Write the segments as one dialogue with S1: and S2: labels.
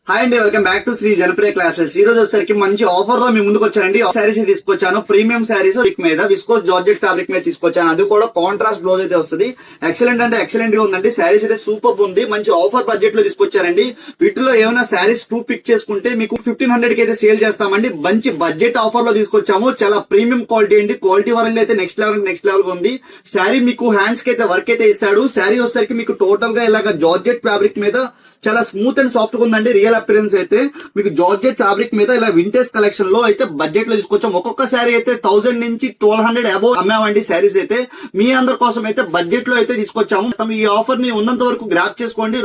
S1: Hi అండి, welcome back to Shri Janapriya classes. ఈ రోజు వచ్చేసరికి మంచి ఆఫర్ లో మీ ముందుకు వచ్చానండి. శారీస్ తీసుకొచ్చాను, ప్రీమియం శారీస్ మీద విస్కోస్ జార్జెట్ ఫ్యాబ్రిక్ మీద తీసుకొచ్చాను. అది కూడా కాంట్రాస్ట్ బ్లౌజ్ అయితే వస్తుంది. ఎక్సలెంట్ అంటే ఎక్సలెంట్ గా ఉందండి. శారీస్ అయితే సూపర్ ఉంది. మంచి ఆఫర్ బడ్జెట్ లో తీసుకొచ్చారండి. వీటిలో ఏమైనా శారీస్ 2 పిక్ చేసుకుంటే మీకు 1500 కి అయితే సేల్ చేస్తామండి. మంచి బడ్జెట్ ఆఫర్ లో తీసుకొచ్చాము. చాలా ప్రీమియం క్వాలిటీ అండి. క్వాలిటీ పరంగా అయితే నెక్స్ట్ లెవెల్ ఉంది. శారీ మీకు హ్యాండ్స్ కి అయితే వర్క్ అయితే ఇస్తాడు. శారీ వచ్చేసరికి మీకు టోటల్ గా ఇలాగా జార్జెట్ ఫ్యాబ్రిక్ మీద చాలా స్మూత్ అండ్ సాఫ్ట్ గా ఉందండి. రియల్ అపిరెన్స్ అయితే మీకు జార్జెట్ ఫ్యాబ్రిక్ మీద ఇలా వింటేజ్ కలెక్షన్ లో అయితే బడ్జెట్ లో తీసుకొచ్చాం. ఒక్కొక్క శారీ అయితే 1000 నుంచి 1200 అబౌవ్ అమ్మామండి. శారీస్ అయితే మీ అందరి కోసం అయితే బడ్జెట్ లో అయితే తీసుకొచ్చాము. ఈ ఆఫర్ ని ఉన్నంత వరకు గ్రాప్ చేసుకోండి.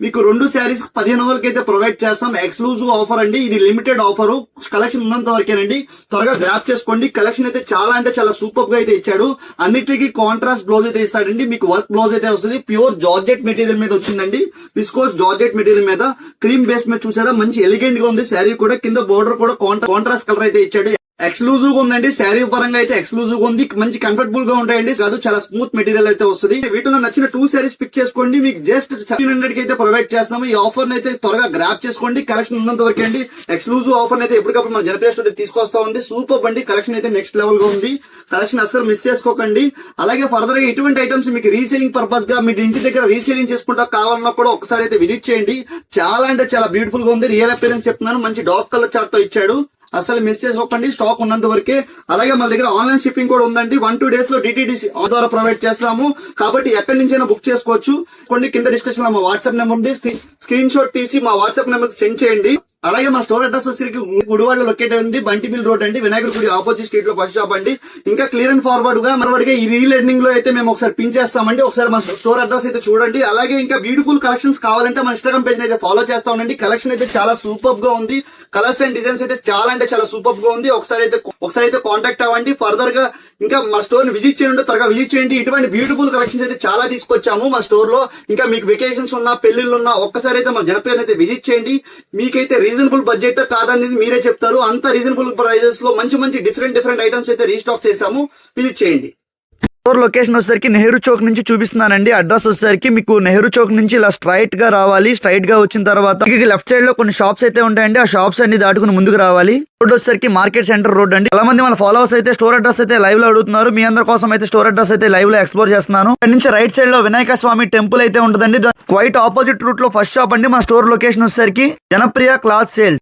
S1: మీకు 2 శారీస్ 1500 అయితే ప్రొవైడ్ చేస్తాం. ఎక్స్క్లూజివ్ ఆఫర్ అండి. ఇది లిమిటెడ్ ఆఫర్. కలెక్షన్ ఉన్నంత వరకేనండి. త్వరగా గ్రాప్ చేసుకోండి. కలెక్షన్ అయితే చాలా అంటే చాలా సూపర్ గా అయితే ఇచ్చాడు. అన్నిటికీ కాంట్రాస్ట్ బ్లౌజ్ అయితే ఇస్తాడండి. మీకు వర్క్ బ్లౌజ్ అయితే వస్తుంది. ప్యూర్ జార్జెట్ మెటీరియల్ మీద వచ్చిందండి. విస్కోస్ జార్జెట్ మెటీరియల్ మీద క్రీమ్ బేస్ మీద చూసారా, మంచి ఎలిగెంట్ గా ఉంది. శారీ కూడా కింద బోర్డర్ కూడా కాంట్రాస్ట్ కలర్ అయితే ఇచ్చాడు. ఎక్స్క్లూజివ్ గా ఉందండి. శారీ పరంగా అయితే ఎక్స్క్లూజివ్ గా ఉంది. మంచి కంఫర్టబుల్ గా ఉంటాయండి. కాదు, చాలా స్మూత్ మెటీరియల్ అయితే వస్తుంది. వీటిలో నచ్చిన 2 శారీస్ పిక్ చేసుకోండి. మీకు జస్ట్ 1500 కి అయితే ప్రొవైడ్ చేస్తాము. ఈ ఆఫర్ అయితే త్వరగా గ్రాప్ చేసుకోండి. కలెక్షన్ ఉన్నంత వరకు అండి. ఎక్స్క్లూజివ్ ఆఫర్ అయితే ఎప్పటికప్పుడు మన జనప్రియ స్టోర్ తీసుకొస్తా ఉంది. సూపర్ అండి. కలెక్షన్ అయితే నెక్స్ట్ లెవెల్ గా ఉంది. కలెక్షన్ అస్సలు మిస్ చేసుకోకండి. అలాగే ఫర్దర్ గా ఎటువంటి ఐటమ్స్ మీకు రీసేలింగ్ పర్పస్ గా మీ ఇంటి దగ్గర రీసేలింగ్ చేసుకుంటా కావాలన్నా కూడా ఒకసారి అయితే విజిట్ చేయండి. చాలా అంటే చాలా బ్యూటిఫుల్ గా ఉంది. రియల్ అపిరెన్స్ చెప్తున్నాను. మంచి డార్క్ కలర్ చార్ట్ తో ఇచ్చాడు. అసలు మిస్ చేసుకోకండి. స్టాక్ ఉన్నంత వరకే. అలాగే మన దగ్గర ఆన్లైన్ షిప్పింగ్ కూడా ఉందండి. 1-2 డేస్ లో డిటిడిసి ద్వారా ప్రొవైడ్ చేస్తాము. కాబట్టి ఎక్కడి నుంచైనా బుక్ చేసుకోవచ్చు. కొన్ని కింద డిస్కషన్ లో మా వాట్సాప్ నెంబర్ ఉంది. స్క్రీన్ షాట్ తీసి మా వాట్సాప్ నెంబర్ సెండ్ చేయండి. అలాగే మా స్టోర్ అడ్రస్ వచ్చేసరికి గుడివాడలో లొకేట్ ఉంది. బంటిమిల్ రోడ్ అండి. వినాయకుడి గుడి ఆపోజిట్ స్ట్రీట్ లో ఫస్ట్ షాప్ అండి. ఇంకా క్లియర్ అండ్ ఫార్వర్డ్ గా ఈ రీల్ ఎండింగ్ లో అయితే మేము ఒకసారి పిన్ చేస్తామండి. ఒకసారి మా స్టోర్ అడ్రస్ అయితే చూడండి. అలాగే ఇంకా బ్యూటిఫుల్ కలెక్షన్స్ కావాలంటే మన ఇన్స్టాగ్రామ్ పేజ్ అయితే ఫాలో చేస్తా ఉండండి. కలెక్షన్ అయితే చాలా సూపర్ గా ఉంది. కలర్స్ అండ్ డిజైన్స్ అయితే చాలా అంటే చాలా సూపర్ గా ఉంది. ఒకసారి అయితే కాంటాక్ట్ అవ్వండి. ఫర్దర్ గా ఇంకా మా స్టోర్ ని విజిట్ చేయండి. త్వరగా విజిట్ చేయండి. ఇటువంటి బ్యూటిఫుల్ కలెక్షన్స్ అయితే చాలా తీసుకొచ్చాము మా స్టోర్ లో. ఇంకా మీకు వెకేషన్స్ ఉన్నా, పెళ్లిళ్ళు ఉన్నా ఒక్కసారి అయితే మా జనప్రియ అయితే విజిట్ చేయండి. మీకైతే రీజనబుల్ బడ్జెట్ కాదనేది మీరే చెప్తారు. అంత రీజనబుల్ ప్రైజెస్ లో మంచి డిఫరెంట్ ఐటమ్స్ అయితే రీస్టాక్ చేస్తాము. విజిట్ చేయండి. స్టోర్ లొకేషన్ వచ్చేసరికి నెహ్రూ చౌక్ నుంచి చూపిస్తున్నానండి. అడ్రస్ వచ్చేసరికి మీకు నెహ్రూ చౌక్ నుంచి ఇలా స్ట్రైట్ గా రావాలి. స్ట్రైట్ గా వచ్చిన తర్వాత లెఫ్ట్ సైడ్ లో కొన్ని షాప్స్ అయితే ఉంటాయండి. ఆ షాప్స్ అన్ని దాటుకుని ముందుకు రావాలి. రోడ్ వచ్చేసరికి మార్కెట్ సెంటర్ రోడ్ అండి. చాలా మంది మన ఫాలోవర్స్ అయితే స్టోర్ అడ్రస్ అయితే లైవ్ లో అడుగుతున్నారు. మీ అందరి కోసం అయితే స్టోర్ అడ్రస్ అయితే లైవ్ లో ఎక్స్ప్లోర్ చేస్తున్నాను. ఇక్కడ నుంచి రైట్ సైడ్ లో వినాయక స్వామి టెంపుల్ అయితే ఉంటుందండి. క్వైట్ ఆపోజిట్ రూట్ లో ఫస్ట్ షాప్ అండి. మా స్టోర్ లొకేషన్ వచ్చేసరికి జనప్రియ క్లాత్ సేల్స్.